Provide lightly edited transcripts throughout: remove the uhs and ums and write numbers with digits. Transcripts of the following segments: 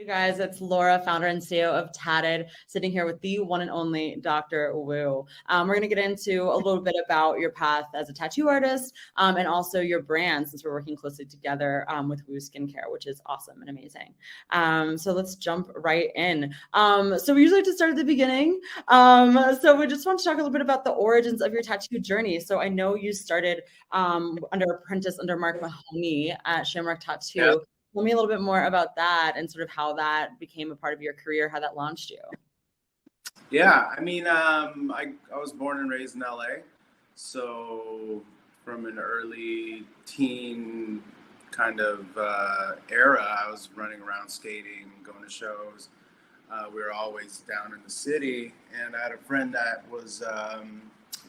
Hey guys, it's Laura, founder and CEO of Tattd, sitting here with the one and only Dr. Wu. We're going to get into a little bit about your path as a tattoo artist and also your brand, since we're working closely together with Wu Skincare, which is awesome and amazing. So let's jump right in. So we usually just start at the beginning. So we just want to talk a little bit about the origins of your tattoo journey. So I know you started under apprentice under Mark Mahoney at Shamrock Tattoo. Yeah. Tell me a little bit more about that and sort of how that became a part of your career, how that launched you. Yeah, I mean, I was born and raised in LA. So from an early teen kind of era, I was running around skating, going to shows. We were always down in the city. And I had a friend that was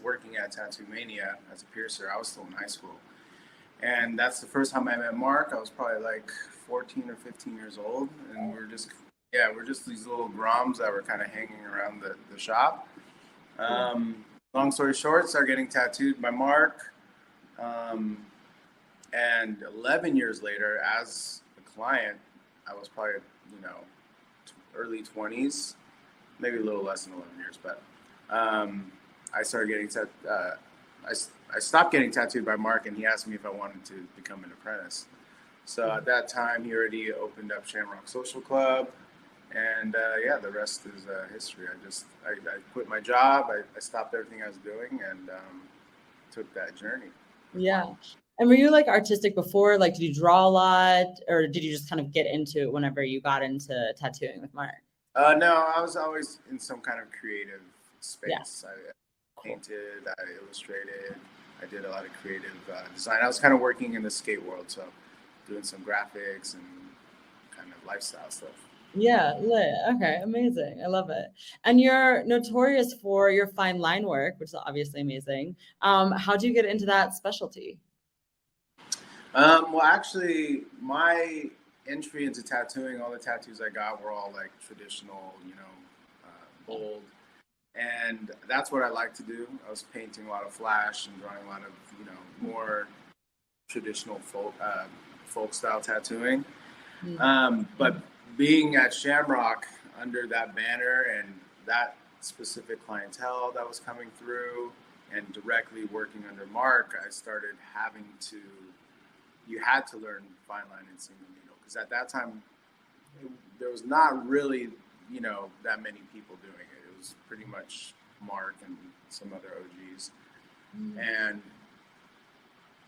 working at Tattoo Mania as a piercer. I was still in high school. And that's the first time I met Mark. I was probably like 14 or 15 years old. And we're just these little groms that were kind of hanging around the shop. Long story short, started getting tattooed by Mark. And 11 years later, as a client, I was probably, early 20s, maybe a little less than 11 years. But I started getting I stopped getting tattooed by Mark, and he asked me if I wanted to become an apprentice. So at that time, he already opened up Shamrock Social Club, and the rest is history. I quit my job, I stopped everything I was doing, and took that journey. Yeah. And were you like artistic before? Like, did you draw a lot, or did you just kind of get into it whenever you got into tattooing with Mark? No, I was always in some kind of creative space. Yeah. I painted, I illustrated, I did a lot of creative design. I was kind of working in the skate world, so doing some graphics and kind of lifestyle stuff. Yeah, lit. Okay, amazing. I love it. And you're notorious for your fine line work, which is obviously amazing. How'd you get into that specialty? Well, actually, my entry into tattooing, all the tattoos I got were all like traditional, bold. And that's what I like to do. I was painting a lot of flash and drawing a lot of, more traditional folk style tattooing. But being at Shamrock under that banner and that specific clientele that was coming through and directly working under Mark, I started you had to learn fine line and single needle, because at that time, there was not really, that many people doing it. It was pretty much Mark and some other OGs. And,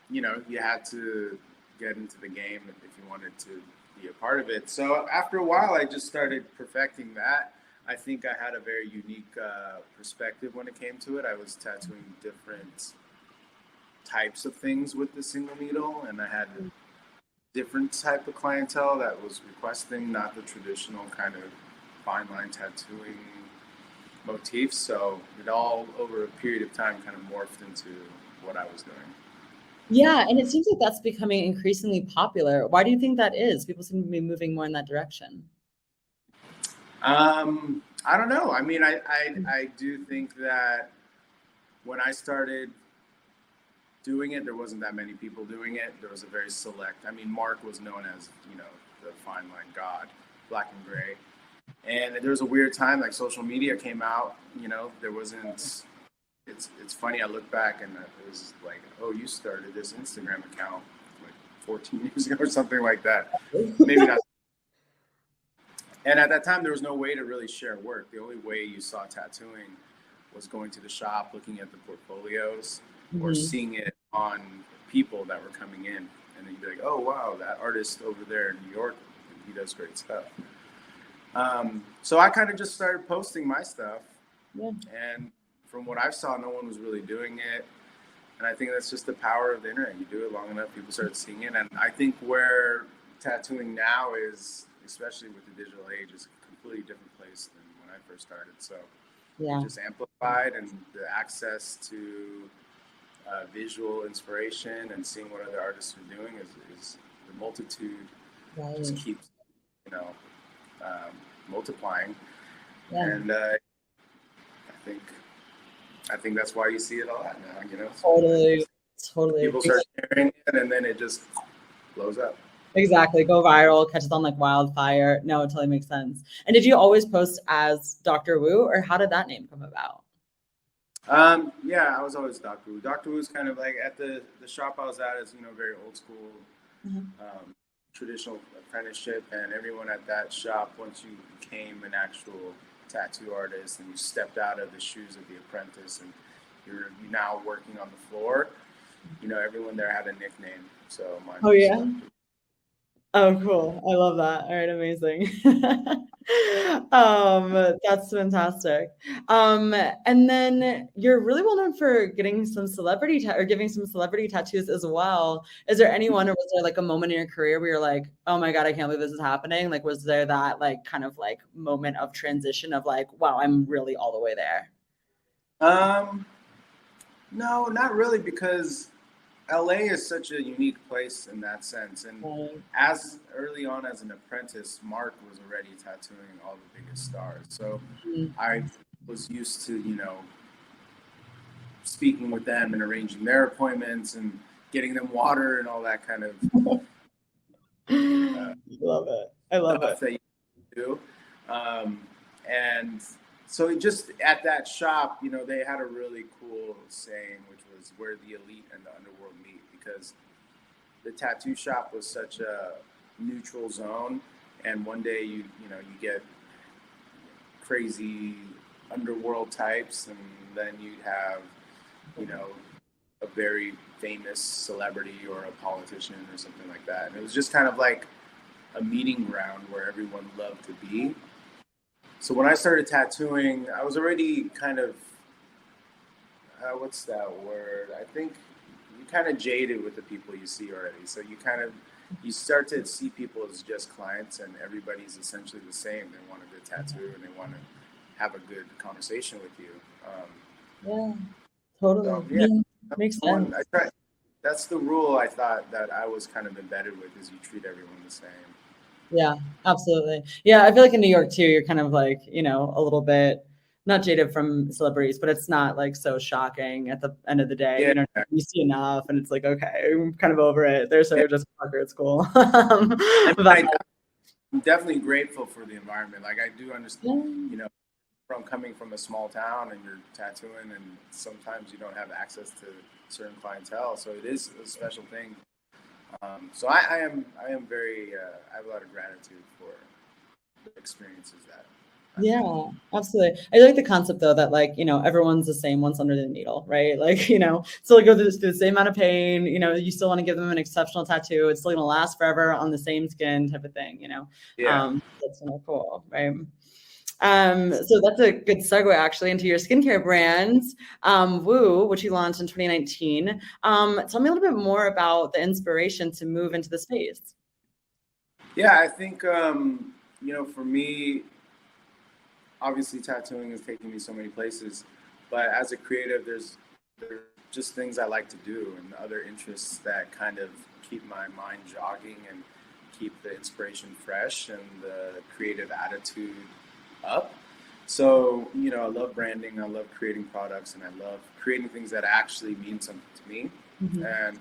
you had to get into the game if you wanted to be a part of it. So after a while, I just started perfecting that. I think I had a very unique perspective when it came to it. I was tattooing different types of things with the single needle, and I had a different type of clientele that was requesting not the traditional kind of fine line tattooing motifs. So it all, over a period of time, kind of morphed into what I was doing. Yeah, and it seems like that's becoming increasingly popular. Why do you think that is? People seem to be moving more in that direction. I don't know. I mean, I do think that when I started doing it, there wasn't that many people doing it. There was a very select. I mean, Mark was known as, the fine line god, black and gray. And there was a weird time, like social media came out, there wasn't, it's funny, I look back and it was like, oh, you started this Instagram account like 14 years ago or something like that. Maybe not. And at that time, there was no way to really share work. The only way you saw tattooing was going to the shop, looking at the portfolios, or seeing it on people that were coming in. And then you'd be like, oh, wow, that artist over there in New York, he does great stuff. So I kind of just started posting my stuff. Yeah. And from what I saw, no one was really doing it. And I think that's just the power of the internet. You do it long enough, people start seeing it. And I think where tattooing now is, especially with the digital age, is a completely different place than when I first started. So it's just amplified, and the access to visual inspiration and seeing what other artists are doing is the multitude just keeps, multiplying. Yeah. And I think that's why you see it a lot now, Totally. People start sharing it, and then it just blows up. Exactly. Go viral, catches on like wildfire. No, it totally makes sense. And did you always post as Dr. Wu, or how did that name come about? Yeah, I was always Dr. Wu. Dr. Wu's kind of like at the shop I was at is, very old school, Mhm. traditional apprenticeship, and everyone at that shop, once you became an actual tattoo artist and you stepped out of the shoes of the apprentice and you're now working on the floor, everyone there had a nickname. So mine Oh was yeah. Dr. Oh, cool. I love that. All right, amazing. That's fantastic. And then you're really well known for getting some or giving some celebrity tattoos as well. Is there anyone, or was there like a moment in your career where you're like, oh my God, I can't believe this is happening? Like, was there that like kind of like moment of transition of like, wow, I'm really all the way there? Um, no, not really, because LA is such a unique place in that sense. And Right. as early on as an apprentice, Mark was already tattooing all the biggest stars. So Mhm. I was used to, speaking with them and arranging their appointments and getting them water and all that kind of uh, Love it. I love stuff it. that you do. Um, and so just at that shop, they had a really cool saying, which was where the elite and the underworld meet, because the tattoo shop was such a neutral zone. And one day you get crazy underworld types, and then you'd have, you know, a very famous celebrity or a politician or something like that. And it was just kind of like a meeting ground where everyone loved to be. So when I started tattooing, I was already kind of, what's that word? I think you kind of jaded with the people you see already. So you start to see people as just clients, and everybody's essentially the same. They want a good tattoo and they want to have a good conversation with you. Yeah, So totally. yeah, Yeah, that's makes the one I sense. try. That's the rule I thought that I was kind of embedded with, is you treat everyone the same. Yeah, absolutely. Yeah, I feel like in New York too, you're kind of like, a little bit not jaded from celebrities, but it's not like so shocking at the end of the day. Yeah, You see enough and it's like, okay, I'm kind of over it. They're yeah. so just fucker at school. I mean, But I'm definitely grateful for the environment. Like I do understand, yeah, from coming from a small town and you're tattooing, and sometimes you don't have access to certain clientele, so it is a special thing. So I am very I have a lot of gratitude for the experiences that I've had. yeah, absolutely. I like the concept though that like, everyone's the same once under the needle, right? Like, still go through the same amount of pain, you still want to give them an exceptional tattoo. It's still gonna last forever on the same skin type of thing. Yeah, That's kind of cool, right? So that's a good segue actually into your skincare brands, Woo, which you launched in 2019. Tell me a little bit more about the inspiration to move into the space. yeah. I think for me, obviously tattooing has taken me so many places, but as a creative, there's just things I like to do and other interests that kind of keep my mind jogging and keep the inspiration fresh and the creative attitude up. So, I love branding, I love creating products, and I love creating things that actually mean something to me. Mhm. And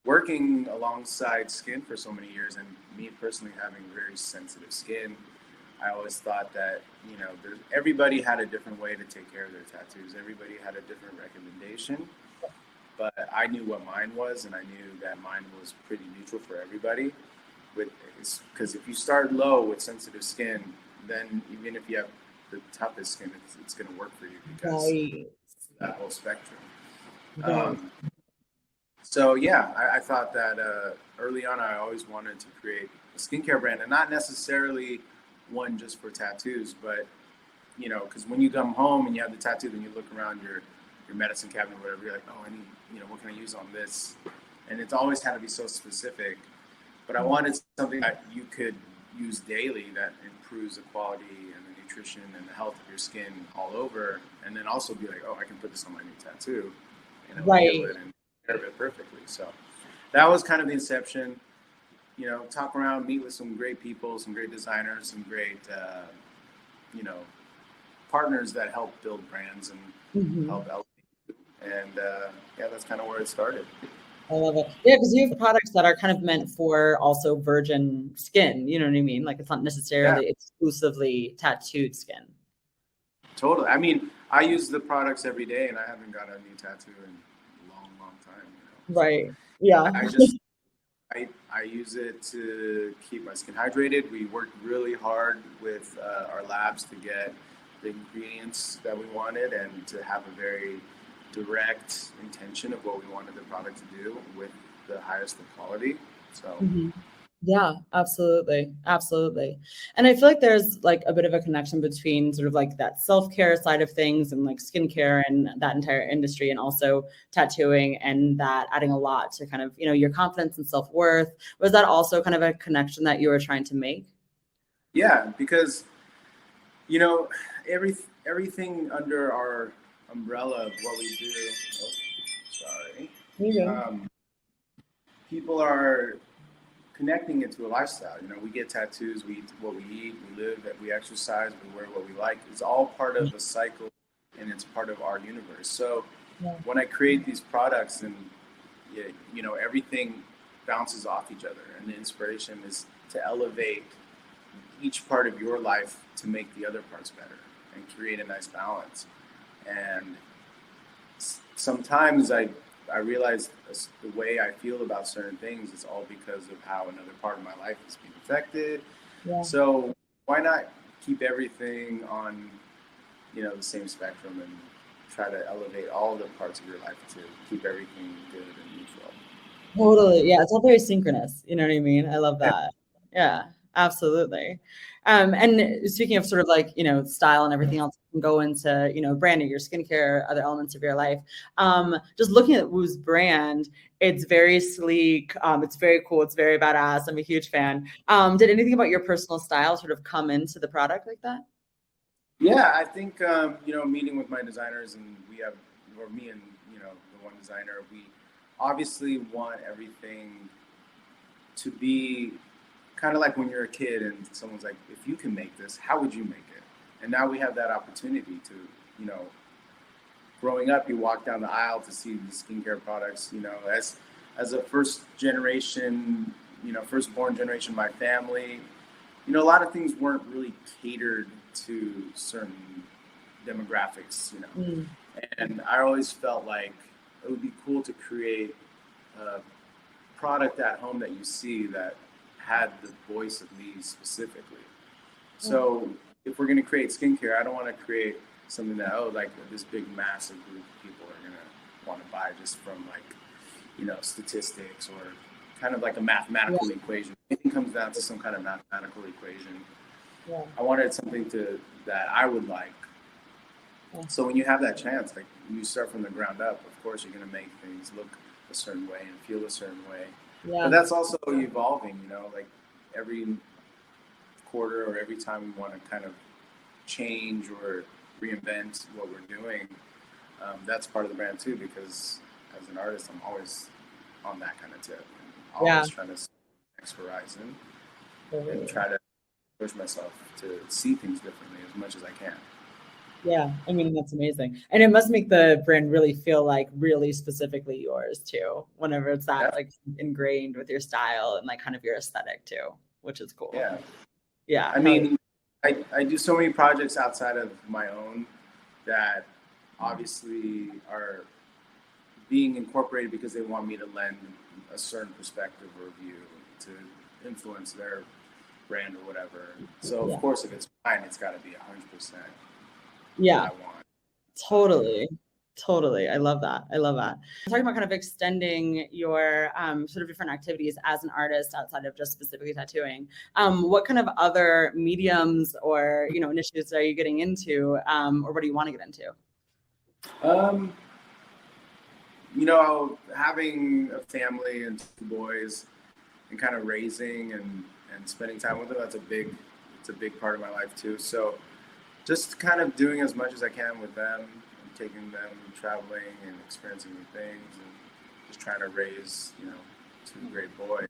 working alongside skin for so many years, and me personally having very sensitive skin, I always thought that, everybody had a different way to take care of their tattoos. Everybody had a different recommendation, but I knew what mine was, and I knew that mine was pretty neutral for everybody. Because if you start low with sensitive skin, then even if you have the toughest skin, it's going to work for you because Right. that whole spectrum. Right. Um, so yeah, I thought that early on, I always wanted to create a skincare brand, and not necessarily one just for tattoos, but because when you come home and you have the tattoo, then you look around your medicine cabinet or whatever, you're like, oh, I need, what can I use on this? And it's always had to be so specific. But I wanted something that you could use daily that improves the quality and the nutrition and the health of your skin all over, and then also be like, oh, I can put this on my new tattoo, and it'll heal Right. it and serve it perfectly. So that was kind of the inception. Talk around, meet with some great people, some great designers, some great, you know, partners that help build brands and Mhm. help elevate. And yeah, that's kind of where it started. I love it. Yeah, because you have products that are kind of meant for also virgin skin. You know what I mean? Like it's not Yeah, necessarily exclusively tattooed skin. totally. I mean, I use the products every day, and I haven't got a new tattoo in a long, long time. So Right. Yeah. I just I use it to keep my skin hydrated. We worked really hard with our labs to get the ingredients that we wanted and to have a very direct intention of what we wanted the product to do with the highest of quality. So Mhm. Yeah, absolutely. Absolutely. And I feel like there's like a bit of a connection between sort of like that self-care side of things and like skincare and that entire industry and also tattooing and that adding a lot to kind of, your confidence and self-worth. Was that also kind of a connection that you were trying to make? yeah, because you know every everything under our umbrella of what we do. Oh, sorry. Maybe. Um, People are connecting it to a lifestyle. We get tattoos, we eat what we eat, we live, we exercise, we wear what we like. It's all part of a cycle, and it's part of our universe. So Yeah. when I create these products, and everything bounces off each other, and the inspiration is to elevate each part of your life to make the other parts better and create a nice balance. And sometimes I realize the way I feel about certain things is all because of how another part of my life is being affected. Yeah. So why not keep everything on the same spectrum and try to elevate all the parts of your life to keep everything good and neutral. Totally. Yeah, it's all very synchronous. You know what I mean? I love Yeah. that. Yeah, absolutely. And speaking of sort of like, style and everything else can go into, branding, your skincare, other elements of your life. Just looking at Woo's brand, it's very sleek. It's very cool. It's very badass. I'm a huge fan. Did anything about your personal style sort of come into the product like that? Yeah, I think meeting with my designers, and we have, or me and the one designer, we obviously want everything to be kind of like when you're a kid and someone's like, if you can make this, how would you make it? And now we have that opportunity to, growing up, you walk down the aisle to see these skincare products, as a first generation, firstborn generation of my family, a lot of things weren't really catered to certain demographics, Mm. and I always felt like it would be cool to create a product at home that you see that had the voice of me specifically. So if we're going to create skincare, I don't want to create something that, like this big massive group of people are going to want to buy just from like, statistics or kind of like a mathematical equation. Everything comes down to some kind of mathematical equation. Yeah. I wanted something that I would like. Yeah. So when you have that chance, like you start from the ground up, of course you're going to make things look a certain way and feel a certain way. Yeah. But that's also evolving, like every quarter or every time we want to kind of change or reinvent what we're doing. That's part of the brand too, because as an artist, I'm always on that kind of tip. Always trying to next horizon and try to push myself to see things differently as much as I can. Yeah, I mean, that's amazing. And it must make the brand really feel like really specifically yours too, whenever it's that like ingrained with your style and like kind of your aesthetic too, which is cool. Yeah. Yeah. I mean, I do so many projects outside of my own that obviously are being incorporated because they want me to lend a certain perspective or view to influence their brand or whatever. So of course, if it's mine, it's got to be 100%. Yeah. What I want. Totally. I love that. Talking about kind of extending your sort of different activities as an artist outside of just specifically tattooing. What kind of other mediums or initiatives are you getting into, or what do you want to get into? Having a family and two boys and kind of raising and spending time with them, it's a big part of my life too. So just kind of doing as much as I can with them and taking them traveling and experiencing new things and just trying to raise, two great boys.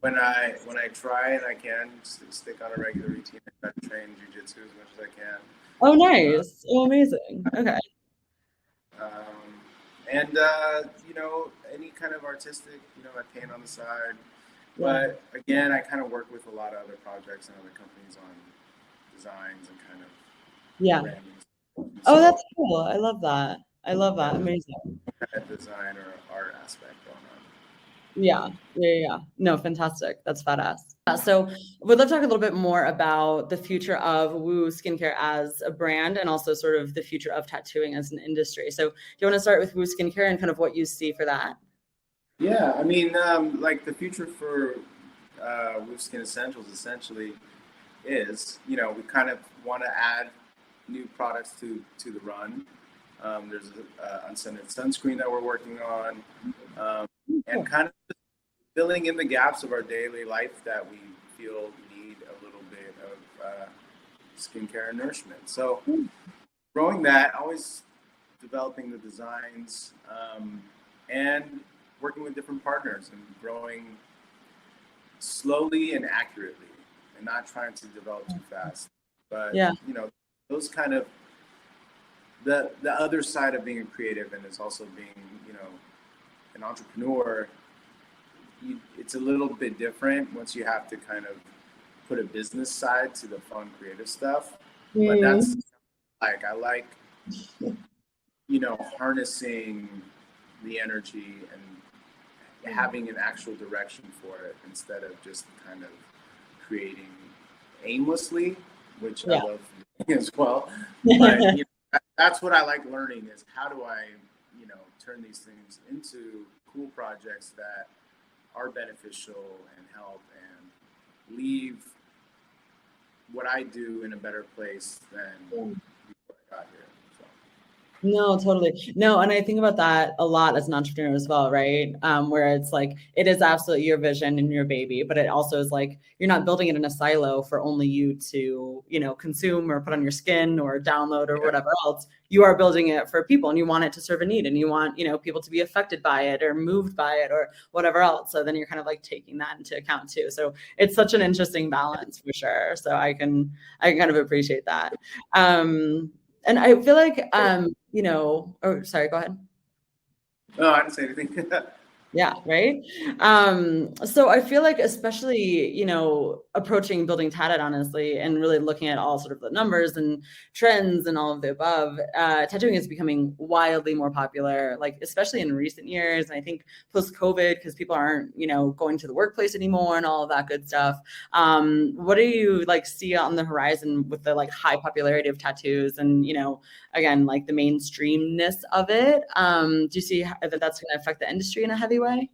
When I try and I can stick on a regular routine, I try to train jujitsu as much as I can. Oh, nice. Amazing. Okay. And any kind of artistic, I paint on the side. Yeah. But again, I kind of work with a lot of other projects and other companies on designs and kind of Yeah. branding. Oh, So that's cool. I love that. I love yeah, that. there's Amazing. kind of design or art aspect going on. Yeah, yeah. No, fantastic. That's badass. So we'd love to talk a little bit more about the future of Woo Skincare as a brand and also sort of the future of tattooing as an industry. So do you want to start with Woo Skincare and kind of what you see for that? Yeah, I mean, like the future for Woo Skin Essentials essentially is, we kind of want to add new products to the run. There's a unscented sunscreen that we're working on, and kind of filling in the gaps of our daily life that we feel need a little bit of skincare and nourishment. So growing that, always developing the designs, and working with different partners and growing slowly and accurately and not trying to develop too fast. But, Yeah. those kind of the other side of being a creative and is also being, an entrepreneur, it's a little bit different once you have to kind of put a business side to the fun creative stuff. But that's like, I like, harnessing the energy and having an actual direction for it instead of just kind of creating aimlessly, which I love as well. But that's what I like learning is how do I, turn these things into cool projects that are beneficial and help and leave what I do in a better place than before I got here. So. No, totally. No, and I think about that a lot as an entrepreneur as well, right? Where it's like it is absolutely your vision and your baby, but it also is like you're not building it in a silo for only you to, consume or put on your skin or download or whatever else. You are building it for people and you want it to serve a need and you want, people to be affected by it or moved by it or whatever else. So then you're kind of like taking that into account too. So it's such an interesting balance for sure. So I can kind of appreciate that. And I feel like, sorry, go ahead. No, I didn't say anything. Yeah, right. So I feel like especially, approaching building Tattd honestly, and really looking at all sort of the numbers and trends and all of the above, tattooing is becoming wildly more popular, like especially in recent years. And I think post-COVID, because people aren't, going to the workplace anymore and all of that good stuff. What do you like see on the horizon with the like high popularity of tattoos and, again, like the mainstreamness of it? Do you see that that's going to affect the industry in a heavy way?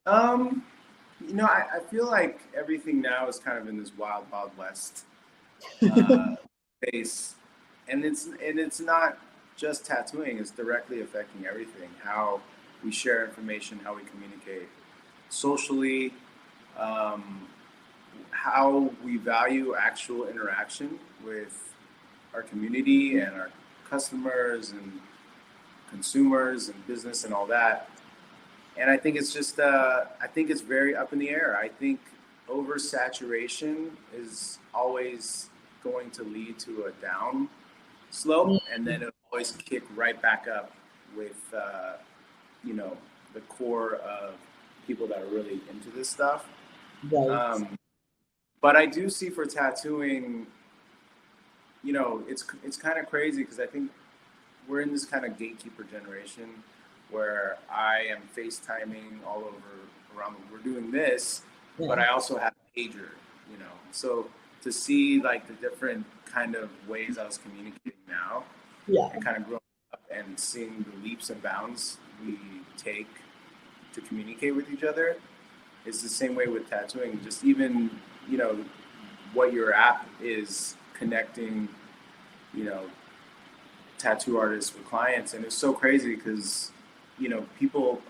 I feel like everything now is kind of in this wild west space, and it's not just tattooing; it's directly affecting everything. How we share information, how we communicate socially, how we value actual interaction with our community and our customers and consumers and business and all that. And I think it's just, I think it's very up in the air. I think oversaturation is always going to lead to a down slope, and then it'll always kick right back up with, the core of people that are really into this stuff. Right. But I do see for tattooing, it's kind of crazy because I think we're in this kind of gatekeeper generation where I am FaceTiming all over around. We're doing this, but I also have a pager, So to see like the different kind of ways I was communicating now, and kind of growing up and seeing the leaps and bounds we take to communicate with each other is the same way with tattooing. Just even what your app is connecting, tattoo artists with clients, and it's so crazy because people,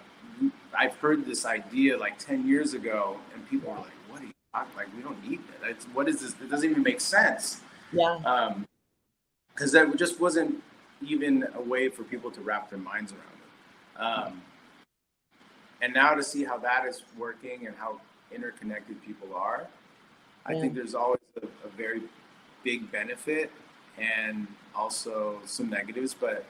I've heard this idea like 10 years ago and people are like, what are you talking, like we don't need that, what is this, it doesn't even make sense, because that just wasn't even a way for people to wrap their minds around it, and now to see how that is working and how interconnected people are, I think there's always a very big benefit and also some negatives, but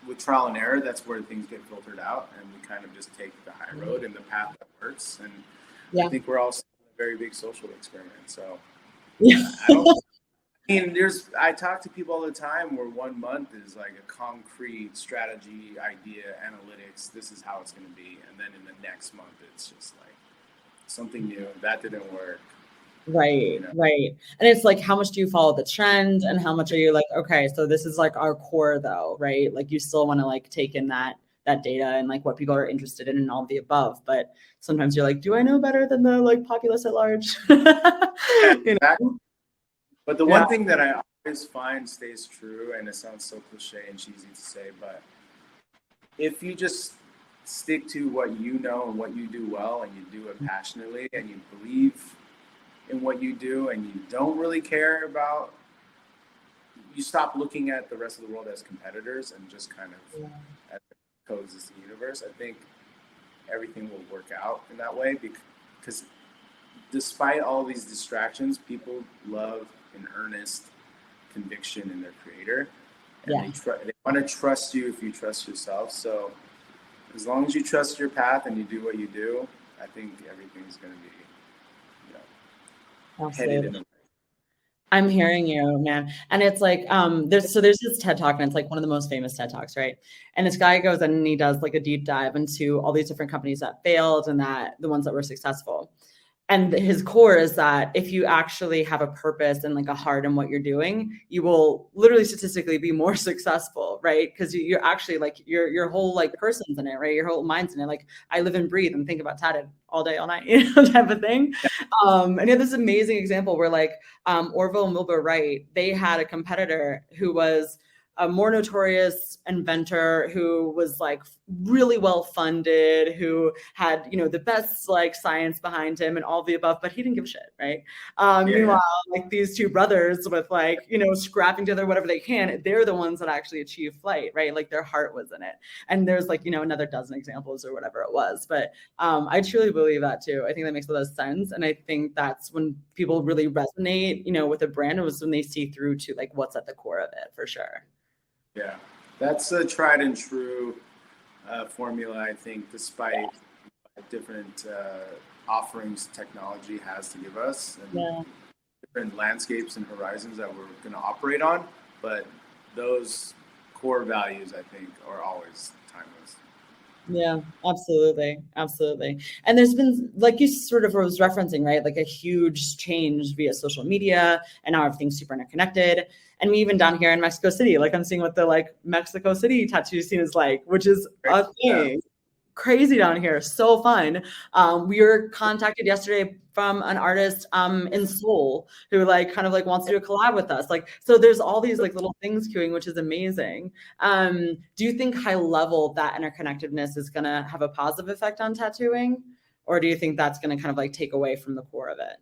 with trial and error, that's where things get filtered out, and we kind of just take the high road and the path that works. And I think we're also a very big social experiment. So I don't. I mean, I talk to people all the time where 1 month is like a concrete strategy, idea, analytics. This is how it's going to be, and then in the next month, it's just like something new that didn't work. Right, right. And it's like, how much do you follow the trend, and how much are you like, okay, so this is like our core though, right? Like you still want to like take in that data and like what people are interested in and all the above. But sometimes you're like, do I know better than the like populace at large? Exactly. But the one thing that I always find stays true, and it sounds so cliche and cheesy to say, but if you just stick to what you know and what you do well, and you do it passionately, and you believe in what you do, and you don't really care about, you stop looking at the rest of the world as competitors and just kind of as a coexisting universe, I think everything will work out in that way, because despite all these distractions, people love an earnest conviction in their creator, and they want to trust you if you trust yourself. So as long as you trust your path and you do what you do, I think everything's going to be, headed in the way. I'm hearing you, man. And it's like, there's this TED Talk, and it's like one of the most famous TED Talks, right? And this guy goes in and he does like a deep dive into all these different companies that failed and that the ones that were successful. And his core is that if you actually have a purpose and like a heart in what you're doing, you will literally statistically be more successful, right? Because you're actually like your whole like person's in it, right? Your whole mind's in it. Like I live and breathe and think about Tattd all day, all night, type of thing. And you have this amazing example where like Orville and Wilbur Wright, they had a competitor who was a more notorious inventor who was like really well funded, who had, the best like science behind him and all the above, but he didn't give a shit, right? Meanwhile, like these two brothers with like, scrapping together whatever they can, they're the ones that actually achieve flight, right? Like their heart was in it. And there's like, another dozen examples or whatever it was. But I truly believe that too. I think that makes a lot of sense. And I think that's when people really resonate, with a brand, it was when they see through to like what's at the core of it, for sure. Yeah, that's a tried and true formula, I think, despite different offerings technology has to give us, and different landscapes and horizons that we're going to operate on. But those core values, I think, are always timeless. Yeah, absolutely. Absolutely. And there's been, like you sort of was referencing, right? Like a huge change via social media, and now everything's super interconnected. And even down here in Mexico City, like I'm seeing what the like Mexico City tattoo scene is like, which is a thing. Crazy down here. So fun. We were contacted yesterday from an artist in Seoul who like kind of like wants to do a collab with us. Like, so there's all these like little things queuing, which is amazing. Do you think high level that interconnectedness is going to have a positive effect on tattooing? Or do you think that's going to kind of like take away from the core of it?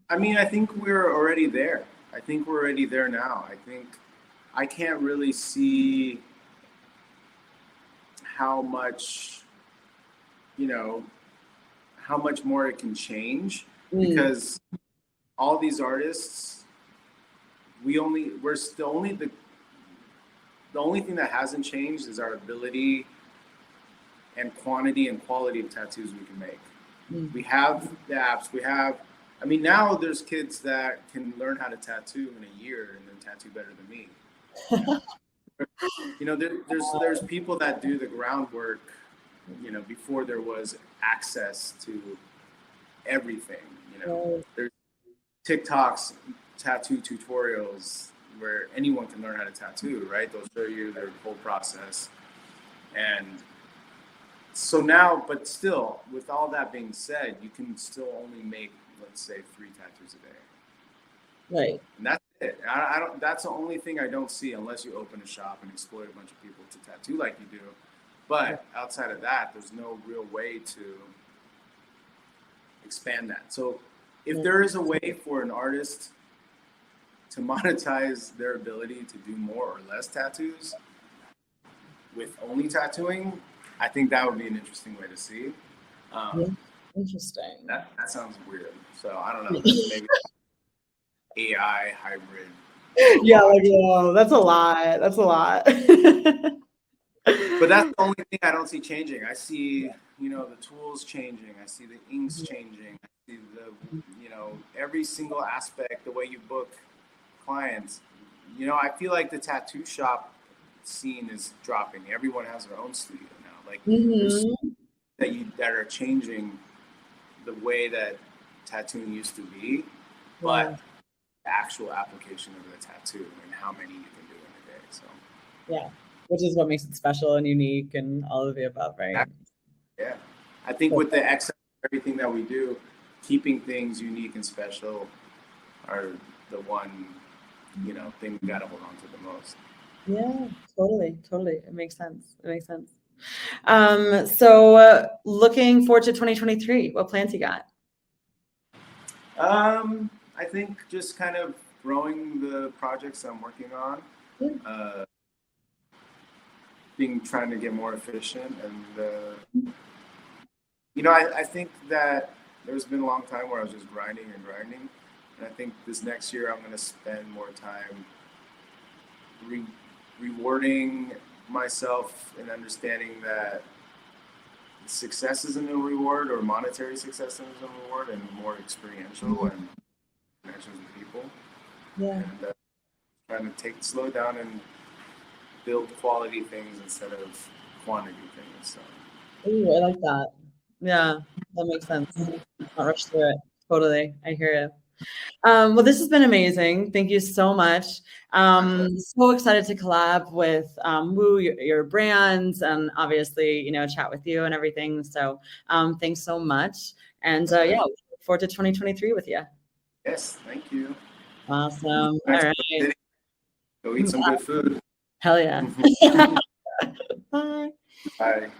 I mean, I think we're already there. I think we're already there now. I think I can't really see how much, how much more it can change, because all these artists, the only thing that hasn't changed is our ability and quantity and quality of tattoos we can make. We have the apps, now there's kids that can learn how to tattoo in a year and then tattoo better than me. There's people that do the groundwork, before there was access to everything. There's TikToks, tattoo tutorials where anyone can learn how to tattoo, right? They'll show you their whole process. And so now, but still, with all that being said, you can still only make, let's say, 3 tattoos a day. Right. And that's it. I don't. That's the only thing I don't see, unless you open a shop and exploit a bunch of people to tattoo like you do. But outside of that, there's no real way to expand that. So if there is a way for an artist to monetize their ability to do more or less tattoos with only tattooing, I think that would be an interesting way to see. Interesting. That sounds weird. So I don't know. Maybe AI hybrid. Yeah, like, whoa, that's a lot. That's a lot. But that's the only thing I don't see changing. I see, the tools changing. I see the inks changing. I see every single aspect, the way you book clients. I feel like the tattoo shop scene is dropping. Everyone has their own studio now. Like there's that are changing the way that tattooing used to be, but the actual application of the tattoo and how many you can do in a day. So yeah, which is what makes it special and unique and all of the above, right? Yeah, I think with the excess of everything that we do, keeping things unique and special are the one thing we got to hold on to the most. Yeah, totally. It makes sense. So looking forward to 2023. What plans you got? I think just kind of growing the projects I'm working on, trying to get more efficient, and I think that there's been a long time where I was just grinding, and I think this next year I'm going to spend more time rewarding myself and understanding that success isn't a reward, or monetary success isn't a reward, and more experiential and connections with people. Yeah. And trying to slow down and build quality things instead of quantity things. So. Ooh, I like that. Yeah, that makes sense. Not rush through it. Totally. I hear you. Well, this has been amazing. Thank you so much. So excited to collab with Woo, your brands, and obviously, chat with you and everything. So thanks so much. And we look forward to 2023 with you. Yes, thank you. Awesome. All right. Go eat some good food. Hell yeah. Bye. Bye.